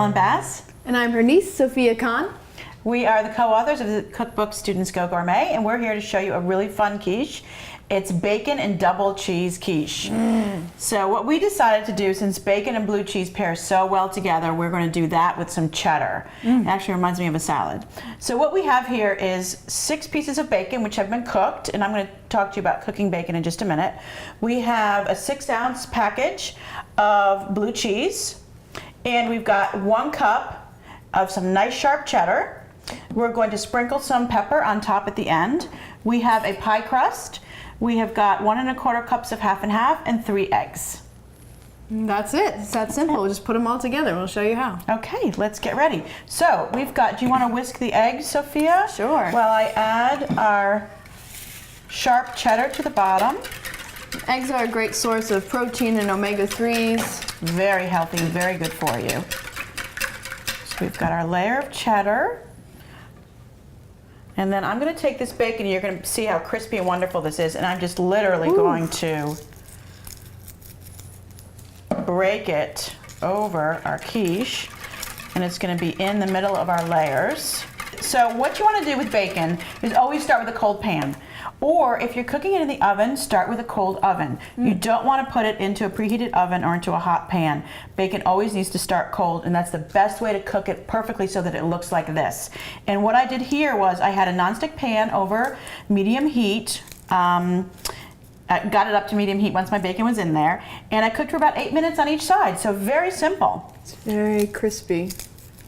Ellen Bass. And I'm her niece, Sophia Khan. We are the co-authors of the cookbook Students Go Gourmet, and we're here to show you a really fun quiche. It's bacon and double cheese quiche. So what we decided to do, since bacon and blue cheese pair so well together, we're going to do that with some cheddar. It actually reminds me of a salad. So what we have here is 6 pieces of bacon which have been cooked, and I'm going to talk to you about cooking bacon in just a minute. We have a 6-ounce package of blue cheese, and we've got 1 cup of some nice sharp cheddar. We're going to sprinkle some pepper on top at the end. We have a pie crust. We have got 1 1/4 cups of half and half and 3 eggs. That's it. It's that simple. We'll just put them all together and we'll show you how. Okay, let's get ready. So we've got, do you want to whisk the eggs, Sophia? Sure. While I add our sharp cheddar to the bottom. Eggs are a great source of protein and omega-3s. Very healthy and very good for you. So we've got our layer of cheddar. And then I'm going to take this bacon, and you're going to see how crispy and wonderful this is, and I'm just literally going to break it over our quiche, and it's going to be in the middle of our layers. So what you want to do with bacon is always start with a cold pan. Or if you're cooking it in the oven, start with a cold oven. You don't want to put it into a preheated oven or into a hot pan. Bacon always needs to start cold, and that's the best way to cook it perfectly so that it looks like this. And what I did here was I had a nonstick pan over medium heat. I got it up to medium heat once my bacon was in there, and I cooked for about 8 minutes on each side, so very simple. It's very crispy.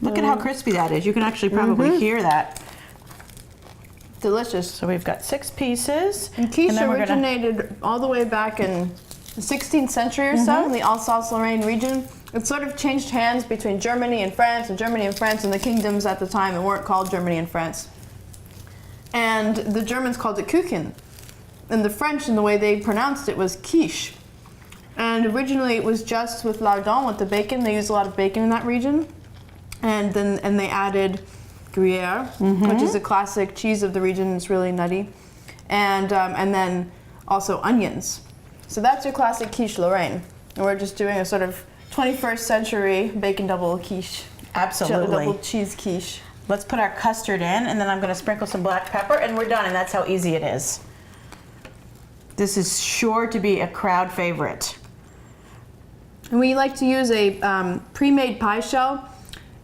Look at how crispy that is. You can actually probably hear that. Delicious. So we've got 6 pieces. And quiche then we're originated all the way back in the 16th century or so in the Alsace-Lorraine region. It sort of changed hands between Germany and France, and the kingdoms at the time that weren't called Germany and France. And the Germans called it Kuchen. And the French, in the way they pronounced it, was quiche. And originally it was just with lardon, with the bacon. They used a lot of bacon in that region. And they added Gruyere, which is a classic cheese of the region. It's really nutty, and then also onions. So that's your classic quiche Lorraine, and we're just doing a sort of 21st century bacon double quiche. Absolutely. Double cheese quiche. Let's put our custard in, and then I'm going to sprinkle some black pepper, and we're done. And that's how easy it is. This is sure to be a crowd favorite. And we like to use a pre-made pie shell.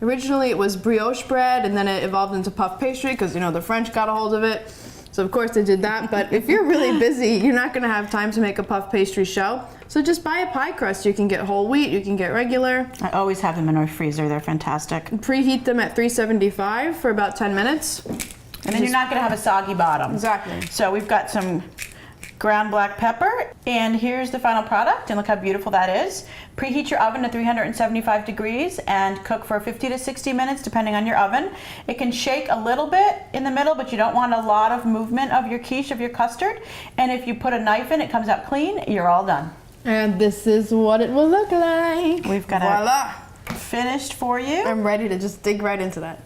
Originally it was brioche bread, and then it evolved into puff pastry because, you know, the French got a hold of it. So of course they did that, but if you're really busy, you're not going to have time to make a puff pastry shell. So just buy a pie crust. You can get whole wheat, you can get regular. I always have them in my freezer. They're fantastic. Preheat them at 375 for about 10 minutes. And then you're not going to have a soggy bottom. Exactly. So we've got some ground black pepper, and here's the final product, and look how beautiful that is. Preheat your oven to 375 degrees and cook for 50 to 60 minutes depending on your oven. It can shake a little bit in the middle, but you don't want a lot of movement of your quiche, of your custard. And if you put a knife in, it comes out clean. You're all done. And this is what it will look like. We've got it finished for you. I'm ready to just dig right into that.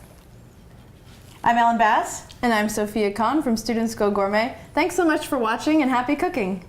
I'm Ellen Bass. And I'm Sophia Khan from Students Go Gourmet. Thanks so much for watching, and happy cooking.